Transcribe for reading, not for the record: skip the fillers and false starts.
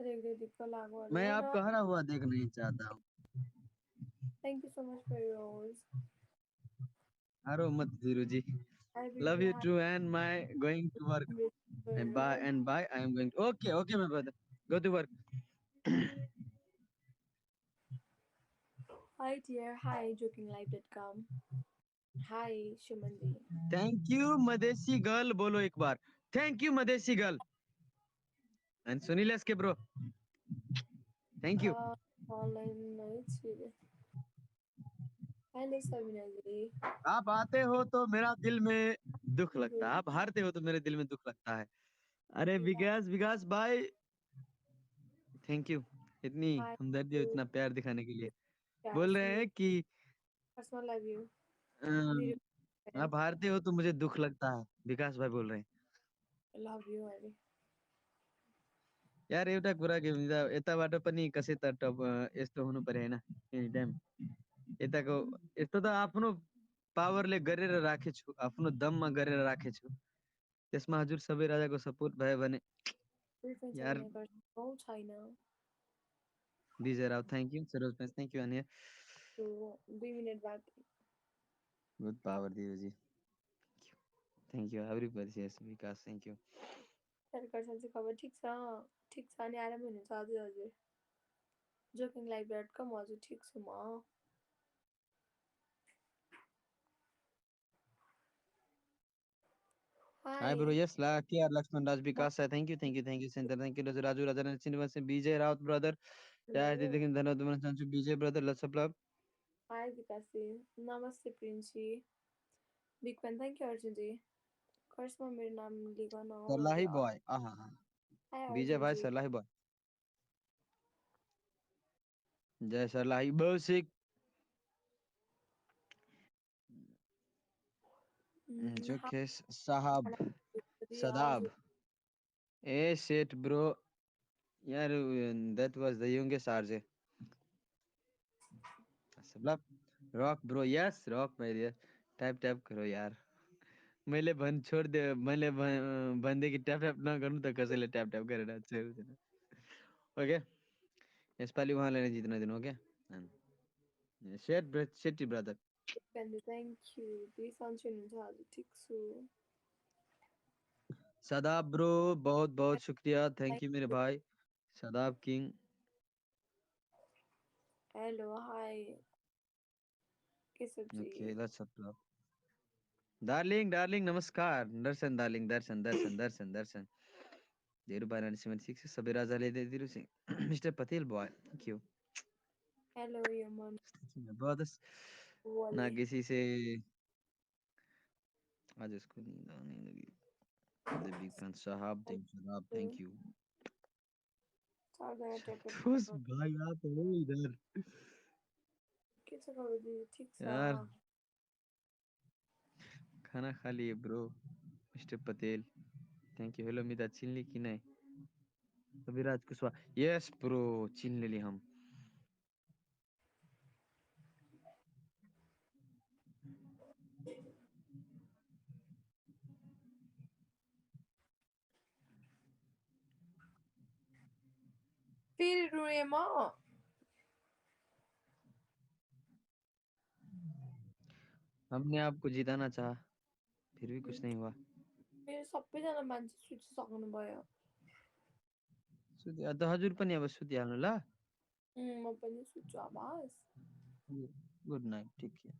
देख्दै दिक्क लाग्यो अरे मैं हो न। आपका हरा हुआ देख नहीं चाहता हूँ। Thank you so much for your rose. हारो मत धीरू जी। Hi Love Vivi, you hi too, and my going to work. And bye, Bernard. and bye. I am going. Okay, my brother. Go to work. Hi dear, hi jokinglife.com. Hi Shumanji. Thank you, Madesi girl. बोलो एक बार. Thank you, Madesi girl. And Sunil SK bro. Thank you. Online nights. Hi Sabina ji. आप आते हो तो मेरा दिल में दुख लगता है, आप हारते हो तो मेरे दिल में दुख लगता है। अरे विकास भाई, थैंक यू इतनी Hi. हमदर्दी और इतना प्यार दिखाने के लिए। बोल रहे Kasi. हैं कि Personal love you. Video friend. आप हारते हो तो मुझे दुख लगता है, विकास भाई बोल रहे हैं। Love you Hari. यार एउटा कुरा के भन्छ, यताबाट पनि कसै त टप यस्तो हुनु पर्यो हैन, एनी टाइम यताको यस्तो त आफ्नो पावरले गरेर राखेछु, आफ्नो दममा गरेर राखेछु, त्यसमा हजुर सबै राजाको सपोर्ट भयो भने यार विजय राव थ्याङ्क यू, सरोज पेन्स थ्याङ्क यू, अनि 2 मिनट बाद गुड पावर दिरुजी thank you, everybody yes Vikas thank you. सरकारसँग खबर ठिक छ अनि आराम हुनुहुन्छ हजुर jokinglife.com हजुर ठिक छु म। Hi bro, yes, KR Lakshman Raj Vikas sir, thank you Center, thank you Raju Rajan Srinivas BJ Raut brother, yeah दीदी के धन्यवाद तुम्हारा चांचू BJ brother lots of love. Hi विकासी, नमस्ते Princy, big fan thank you Arjun ji. कर्समा मेरो नाम लिगन हो सरलाही हजुर। boy, हाय BJ अर्जुन भाई जी। सरलाही boy, जय सरलाही बौसिक, जोकेश साहब सदाब, ए shit bro, यार that was the youngest RJ, sub rock bro, yes rock भाई यार, टैप करो यार, मैले भन छोड दे, मैले भन्दै कि ट्याप ट्याप नगर्नु त कसैले ट्याप ट्याप गरेर चाहिँ ओके, यसपालि उहाँलाई नै जित्न दिनु ओके। सेटी ब्रदर थ्याङ्क यू। दुई सन्चै हुनुहुन्छ हजुर ठिक छु। सदाब ब्रो बहुत बहुत शुक्रिया, थैंक यू मेरे भाई Sadab king. Hello hi Keshav ji. Okay let's up darling नमस्कार, दर्शन डार्लिंग, दर्शन धेरु बारानी 76 सबै राजाले दिदिरु Singh mister Patel boy thank you. Hello Yaman brothers ना वाले किसी से आज इसको नींद आने लगी। द बिग फैन साहब थैंक यू। चारजना ट्याप संतोष भाई आप हो इधर के छ खबर दिदी ठिक छ। यार, खाना खा लिए bro mister Patel thank you. Hello मिता चिन ली कि नहीं? अभिराज कुशवाहा यस ब्रो चिन ले ली हम। फेरि रुएँ म। हमने आपको जिताना चाहा फिर भी कुछ नहीं हुआ। मेरो सबैजना मान्छे सुतिसक्नु भयो। सुति त हजुर पनि अब सुतिहाल्नु ल। म पनि सुत्छु आवाज। Good night, take care.